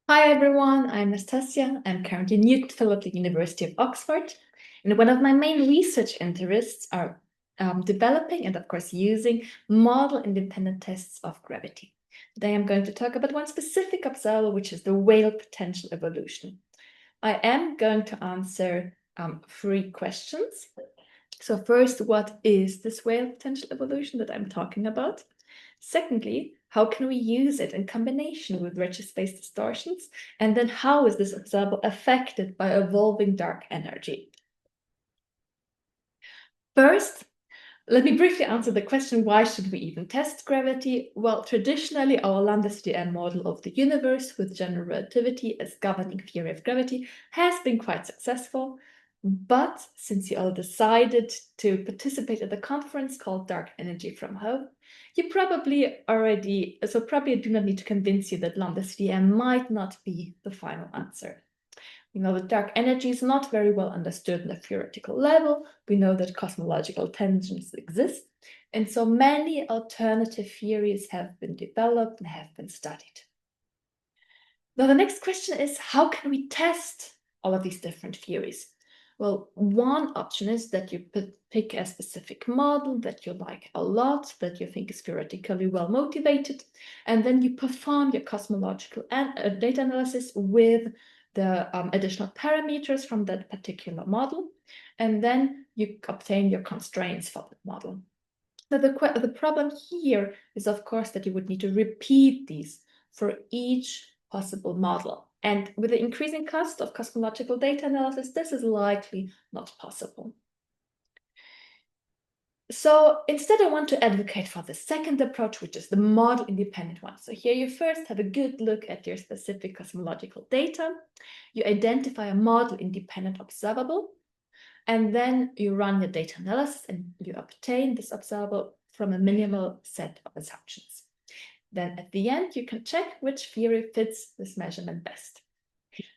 Hi everyone, I'm Nastassia. I'm currently a Newton Fellow at the University of Oxford, and one of my main research interests are developing and of course using model-independent tests of gravity. Today I'm going to talk about one specific observer, which is the Weyl potential evolution. I am going to answer 3 questions. So first, what is this Weyl potential evolution that I'm talking about? Secondly, how can we use it in combination with redshift-space distortions? And then how is this observable affected by evolving dark energy? First, let me briefly answer the question, why should we even test gravity? Well, traditionally, our LCDM model of the universe with general relativity as governing theory of gravity has been quite successful. But since you all decided to participate at the conference called Dark Energy from Home, you probably do not need to convince you that LCDM might not be the final answer. We know that dark energy is not very well understood on a theoretical level. We know that cosmological tensions exist. And so many alternative theories have been developed and have been studied. Now, the next question is, how can we test all of these different theories? Well, one option is that you pick a specific model that you like a lot, that you think is theoretically well motivated, and then you perform your cosmological data analysis with the additional parameters from that particular model, and then you obtain your constraints for the model. Now, the problem here is, of course, that you would need to repeat these for each possible model. And with the increasing cost of cosmological data analysis, this is likely not possible. So instead, I want to advocate for the second approach, which is the model-independent one. So here you first have a good look at your specific cosmological data. You identify a model-independent observable, and then you run your data analysis and you obtain this observable from a minimal set of assumptions. Then at the end, you can check which theory fits this measurement best.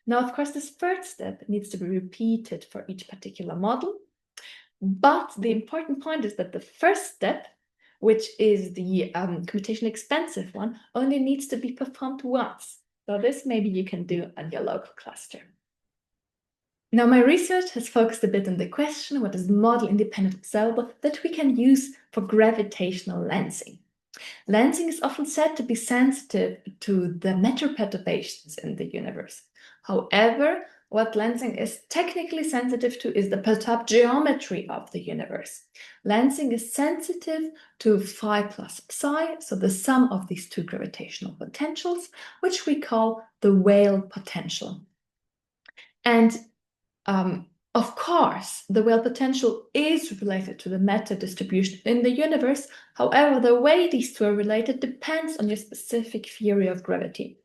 Now, of course, this third step needs to be repeated for each particular model. But the important point is that the first step, which is the computationally expensive one, only needs to be performed once. So this maybe you can do on your local cluster. Now, my research has focused a bit on the question, what is model-independent observable that we can use for gravitational lensing? Lensing is often said to be sensitive to the matter perturbations in the universe. However, what lensing is technically sensitive to is the perturbed geometry of the universe. Lensing is sensitive to phi plus psi, so the sum of these two gravitational potentials, which we call the Weyl potential. And of course, the Weyl potential is related to the matter distribution in the universe. However, the way these two are related depends on your specific theory of gravity.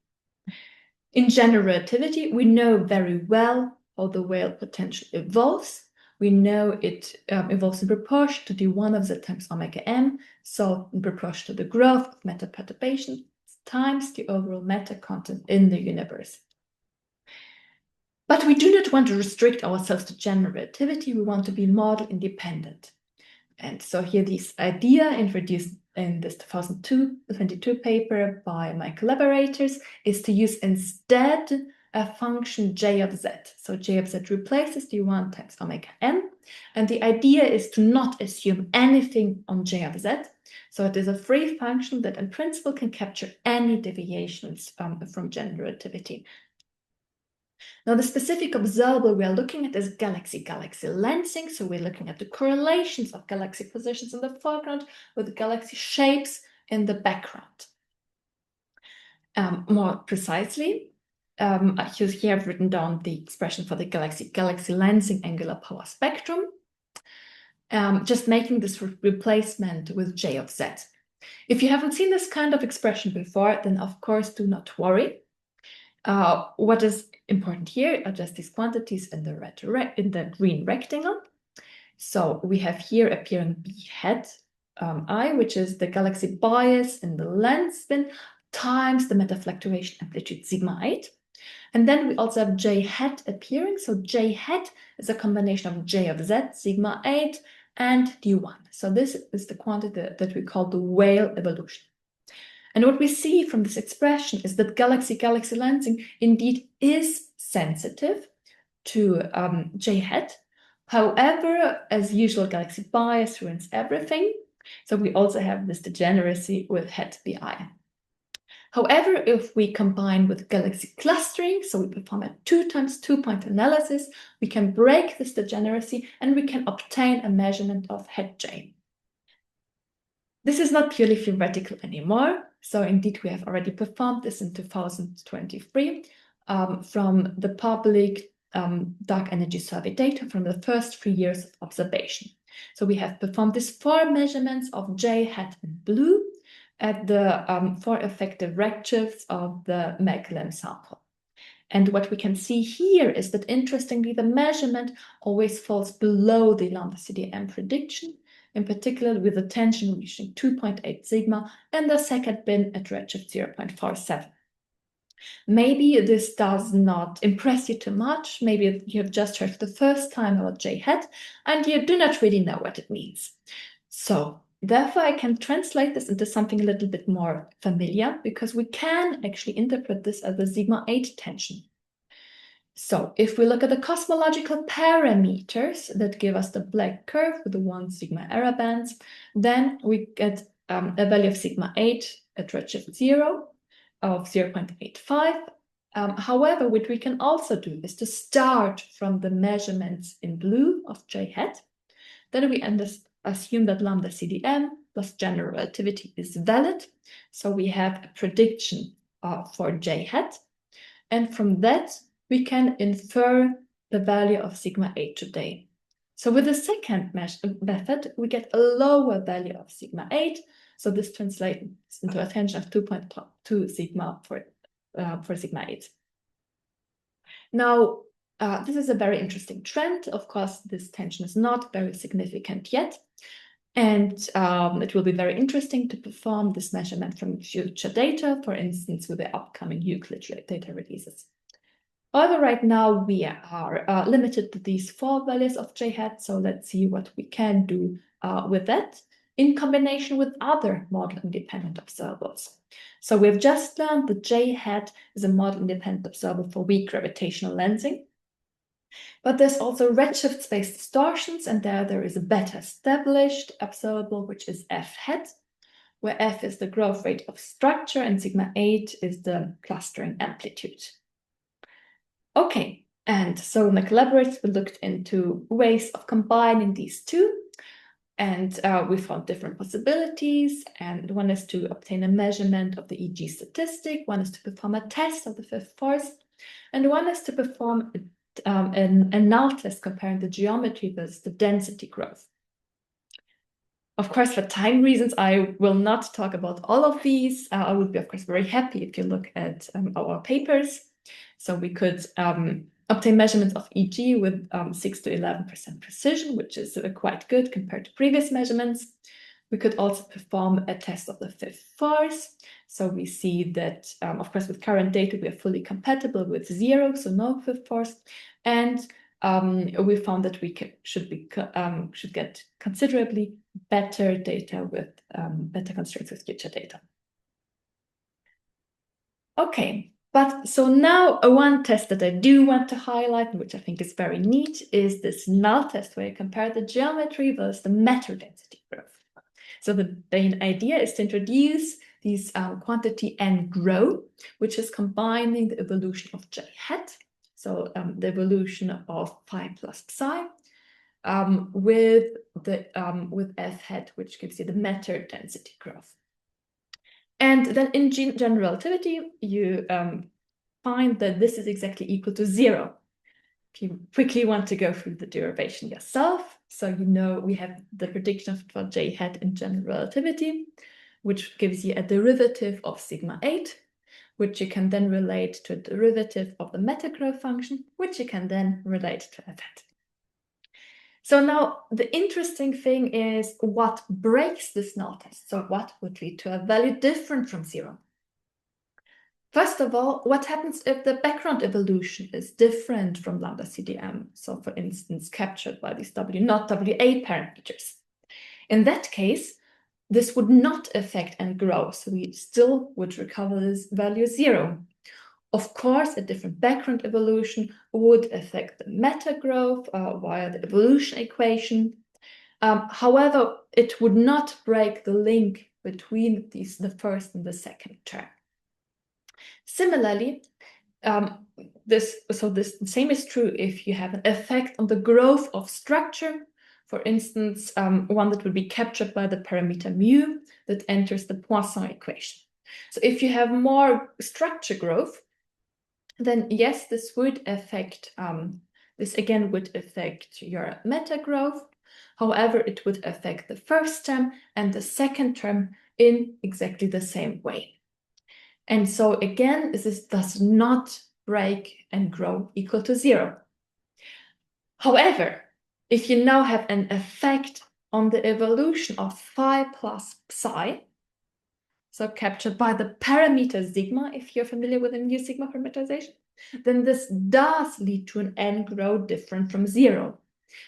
In general relativity, we know very well how the Weyl potential evolves. We know it evolves in proportion to d1 of z times omega m, so in proportion to the growth of matter perturbation times the overall matter content in the universe. But we do not want to restrict ourselves to general relativity. We want to be model independent. And so here this idea introduced in this 2022 paper by my collaborators is to use instead a function j of z. So j of z replaces d1 times omega m. And the idea is to not assume anything on j of z. So it is a free function that in principle can capture any deviations from general relativity. Now, the specific observable we are looking at is galaxy-galaxy lensing. So we're looking at the correlations of galaxy positions in the foreground with galaxy shapes in the background. More precisely, here I've written down the expression for the galaxy-galaxy lensing angular power spectrum, just making this replacement with j of z. If you haven't seen this kind of expression before, then of course do not worry. What is important here are just these quantities in the green rectangle. So we have here appearing b hat I, which is the galaxy bias in the lens spin times the matter fluctuation amplitude sigma 8. And then we also have j hat appearing. So j hat is a combination of j of z, sigma 8, and d1. So this is the quantity that we call the Weyl evolution. And what we see from this expression is that galaxy-galaxy lensing indeed is sensitive to J hat. However, as usual, galaxy bias ruins everything. So we also have this degeneracy with het BI. However, if we combine with galaxy clustering, so we perform a 2x2 point analysis, we can break this degeneracy and we can obtain a measurement of het J. This is not purely theoretical anymore. So indeed, we have already performed this in 2023 from the public dark energy survey data from the first 3 years of observation. So we have performed these 4 measurements of J hat in blue at the 4 effective redshifts of the Magellan sample. And what we can see here is that, interestingly, the measurement always falls below the lambda CDM prediction, in particular with the tension reaching 2.8 sigma and the second bin at redshift 0.47. Maybe this does not impress you too much. Maybe you have just heard for the first time about J hat and you do not really know what it means. So therefore, I can translate this into something a little bit more familiar, because we can actually interpret this as a sigma 8 tension. So if we look at the cosmological parameters that give us the black curve with the 1 sigma error bands, then we get a value of sigma 8 at redshift 0 of 0.85. However, what we can also do is to start from the measurements in blue of J hat. Then we assume that lambda CDM plus general relativity is valid. So we have a prediction for J hat. And from that, we can infer the value of sigma 8 today. So with the second method, we get a lower value of sigma 8. So this translates into a tension of 2.2 sigma for sigma 8. Now, this is a very interesting trend. Of course, this tension is not very significant yet. And it will be very interesting to perform this measurement from future data, for instance, with the upcoming Euclid data releases. However, right now we are limited to these 4 values of J hat. So let's see what we can do with that in combination with other model-independent observables. So we've just learned that J hat is a model-independent observable for weak gravitational lensing. But there's also redshift-space distortions, and there is a better established observable, which is F hat, where F is the growth rate of structure and sigma 8 is the clustering amplitude. Okay, and so my collaborators looked into ways of combining these two, and we found different possibilities. And one is to obtain a measurement of the EG statistic, one is to perform a test of the fifth force, and one is to perform a null test comparing the geometry versus the density growth. Of course, for time reasons, I will not talk about all of these. I would be, of course, very happy if you look at our papers. So we could obtain measurements of EG with 6 to 11% precision, which is quite good compared to previous measurements. We could also perform a test of the fifth force. So we see that, of course, with current data, we are fully compatible with 0, so no fifth force. And we found that we should get considerably better data with better constraints with future data. Okay, but so now one test that I do want to highlight, which I think is very neat, is this null test where you compare the geometry versus the matter density growth. So the main idea is to introduce these quantity and rho, which is combining the evolution of J hat, so the evolution of phi plus psi, with F hat, which gives you the matter density growth. And then in general relativity, you find that this is exactly equal to 0. If you quickly want to go through the derivation yourself, so you know we have the prediction for J hat in general relativity, which gives you a derivative of sigma 8, which you can then relate to a derivative of the matter growth function, which you can then relate to F hat. So now the interesting thing is what breaks this null test. So what would lead to a value different from 0? First of all, what happens if the background evolution is different from lambda CDM? So for instance, captured by these W0, WA parameters. In that case, this would not affect and grow, so we still would recover this value 0. Of course, a different background evolution would affect the matter growth via the evolution equation. However, it would not break the link between the first and the second term. Similarly, the same is true if you have an effect on the growth of structure. For instance, one that would be captured by the parameter mu that enters the Poisson equation. So if you have more structure growth, then yes, this would affect, this again would affect your meta growth. However, it would affect the first term and the second term in exactly the same way. And so again, this does not break and grow equal to 0. However, if you now have an effect on the evolution of phi plus psi, so captured by the parameter sigma, if you're familiar with the mu sigma parameterization, then this does lead to an n grow different from 0.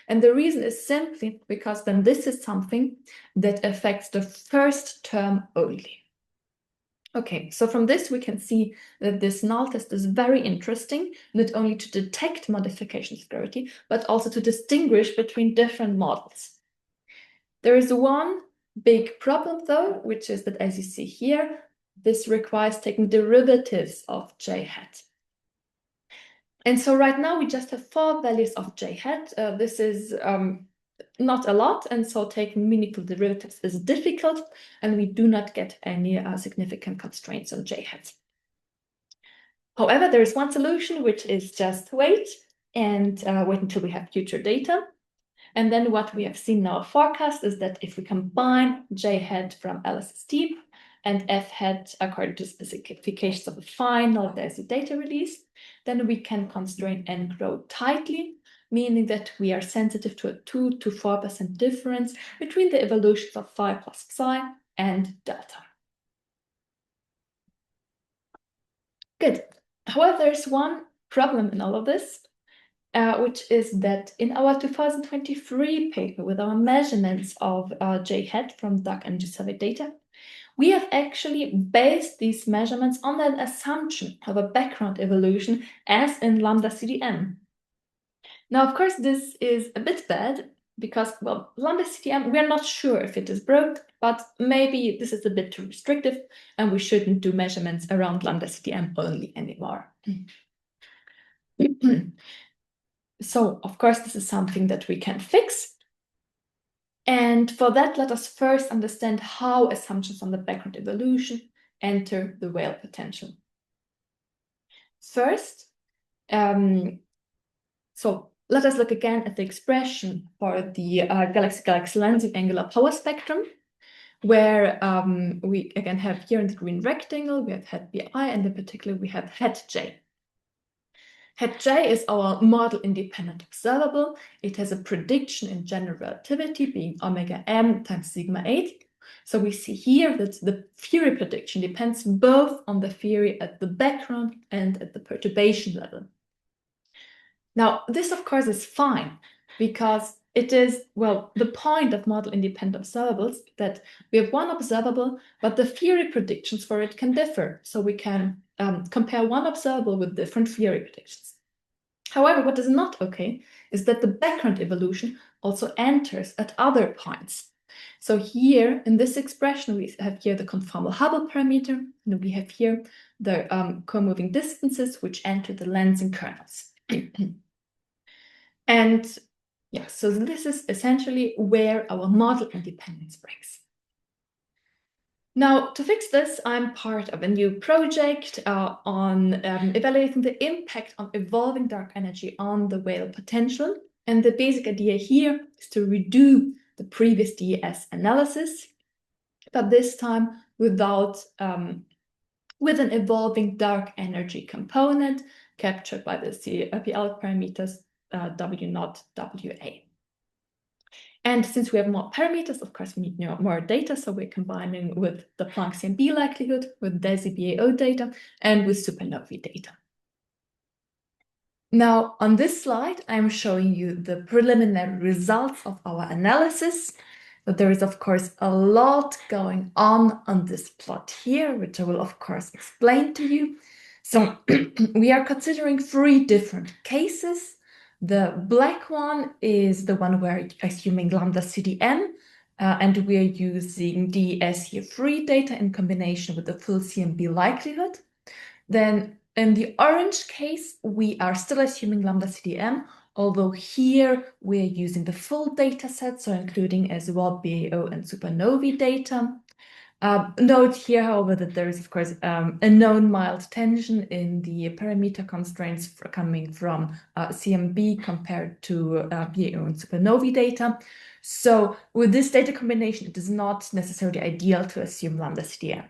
And the reason is simply because then this is something that affects the first term only. Okay, so from this we can see that this null test is very interesting, not only to detect modifications of gravity, but also to distinguish between different models. There is one big problem though, which is that as you see here, this requires taking derivatives of j hat. And so right now we just have 4 values of j hat. This is not a lot, and so taking meaningful derivatives is difficult, and we do not get any significant constraints on j hat. However, there is one solution, which is just wait until we have future data. And then what we have seen in our forecast is that if we combine j hat from LSST and f hat according to specifications of the final DESI data release, then we can constrain n grow tightly, meaning that we are sensitive to a 2 to 4% difference between the evolutions of phi plus psi and delta. Good. However, there's one problem in all of this, which is that in our 2023 paper with our measurements of j hat from dark energy survey data, we have actually based these measurements on an assumption of a background evolution as in lambda CDM. Now, of course, this is a bit bad because, well, lambda CDM, we're not sure if it is broke, but maybe this is a bit too restrictive and we shouldn't do measurements around lambda CDM only anymore. So, of course, this is something that we can fix. And for that, let us first understand how assumptions on the background evolution enter the Weyl potential. First, so let us look again at the expression for the galaxy-galaxy lensing angular power spectrum, where we again have here in the green rectangle, we have hat bi, and in particular we have hat j. Hat j is our model-independent observable. It has a prediction in general relativity being omega m times sigma 8. So we see here that the theory prediction depends both on the theory at the background and at the perturbation level. Now, this of course is fine because it is, well, the point of model-independent observables that we have one observable, but the theory predictions for it can differ. So we can compare one observable with different theory predictions. However, what is not okay is that the background evolution also enters at other points. So here in this expression, we have here the conformal Hubble parameter, and we have here the co-moving distances which enter the lensing kernels. And yeah, so this is essentially where our model independence breaks. Now, to fix this, I'm part of a new project on evaluating the impact of evolving dark energy on the Weyl potential. And the basic idea here is to redo the previous DES analysis, but this time without with an evolving dark energy component captured by the CPL parameters W0, WA. And since we have more parameters, of course, we need more data. So we're combining with the Planck CMB likelihood, with DESI BAO data, and with supernovae data. Now, on this slide, I'm showing you the preliminary results of our analysis. But there is, of course, a lot going on this plot here, which I will, of course, explain to you. So we are considering 3 different cases. The black one is the one where assuming lambda CDM, and we are using the SU3 data in combination with the full CMB likelihood. Then in the orange case, we are still assuming lambda CDM, although here we're using the full data set, so including as well BAO and supernovae data. Note here, however, that there is, of course, a known mild tension in the parameter constraints coming from CMB compared to BAO and supernovae data. So with this data combination, it is not necessarily ideal to assume lambda CDM.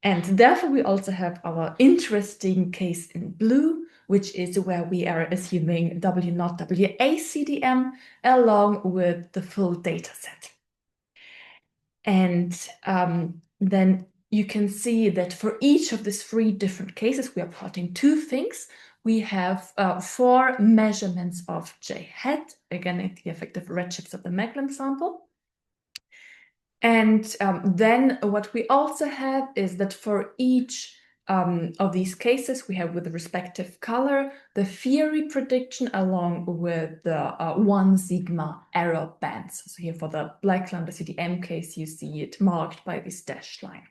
And therefore, we also have our interesting case in blue, which is where we are assuming W0 WA CDM along with the full data set. And then you can see that for each of these 3 different cases, we are plotting 2 things. We have 4 measurements of J hat, again, at the effective redshifts of the Magellan sample. And then what we also have is that for each of these cases, we have with the respective color, the theory prediction along with the 1 sigma error bands. So here for the black lambda CDM case, you see it marked by this dashed line.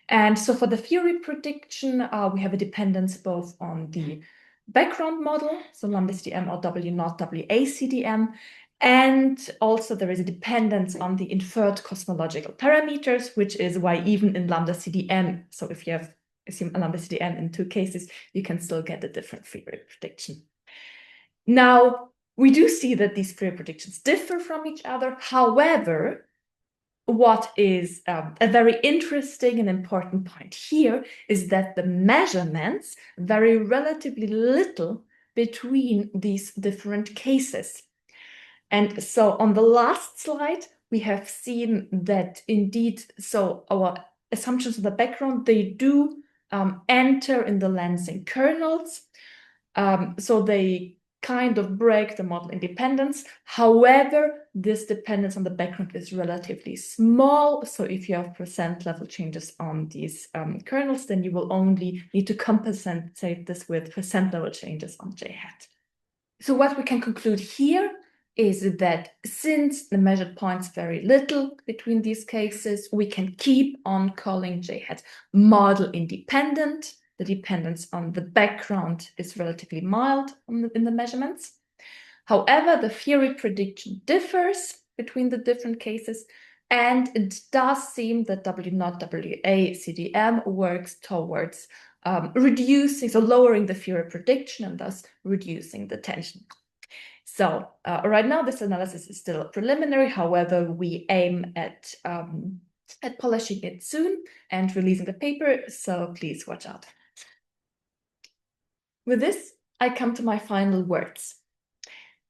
And so for the theory prediction, we have a dependence both on the background model, so lambda CDM or W0 WA CDM, and also there is a dependence on the inferred cosmological parameters, which is why even in lambda CDM, so if you have assume a lambda CDM in 2 cases, you can still get a different theory prediction. Now, we do see that these theory predictions differ from each other. However, what is a very interesting and important point here is that the measurements vary relatively little between these different cases. And so on the last slide, we have seen that indeed, so our assumptions of the background, they do enter in the lensing kernels. So they kind of break the model independence. However, this dependence on the background is relatively small. So if you have percent level changes on these kernels, then you will only need to compensate this with percent level changes on J hat. So what we can conclude here is that since the measured points vary little between these cases, we can keep on calling J hat model independent. The dependence on the background is relatively mild in the measurements. However, the theory prediction differs between the different cases, and it does seem that W0 WA CDM works towards reducing, so lowering the theory prediction and thus reducing the tension. So right now, this analysis is still preliminary. However, we aim at polishing it soon and releasing the paper, so please watch out. With this, I come to my final words.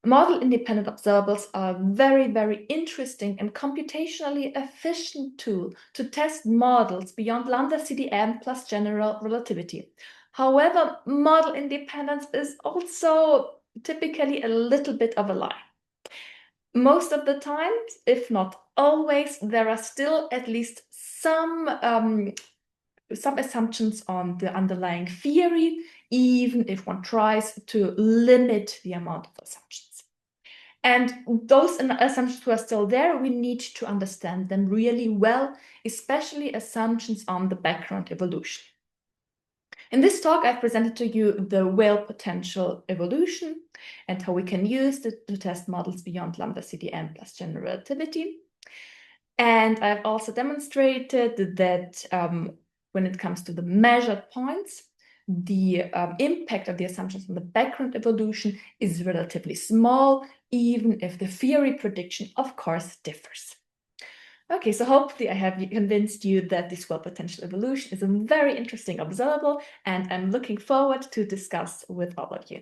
Model-independent observables are a very, very interesting and computationally efficient tool to test models beyond lambda CDM plus general relativity. However, model independence is also typically a little bit of a lie. Most of the time, if not always, there are still at least some assumptions on the underlying theory, even if one tries to limit the amount of assumptions. And those assumptions who are still there, we need to understand them really well, especially assumptions on the background evolution. In this talk, I've presented to you the Weyl potential evolution and how we can use it to test models beyond lambda CDM plus general relativity. And I've also demonstrated that when it comes to the measured points, the impact of the assumptions on the background evolution is relatively small, even if the theory prediction, of course, differs. Okay, so hopefully I have convinced you that this Weyl potential evolution is a very interesting observable, and I'm looking forward to discuss with all of you.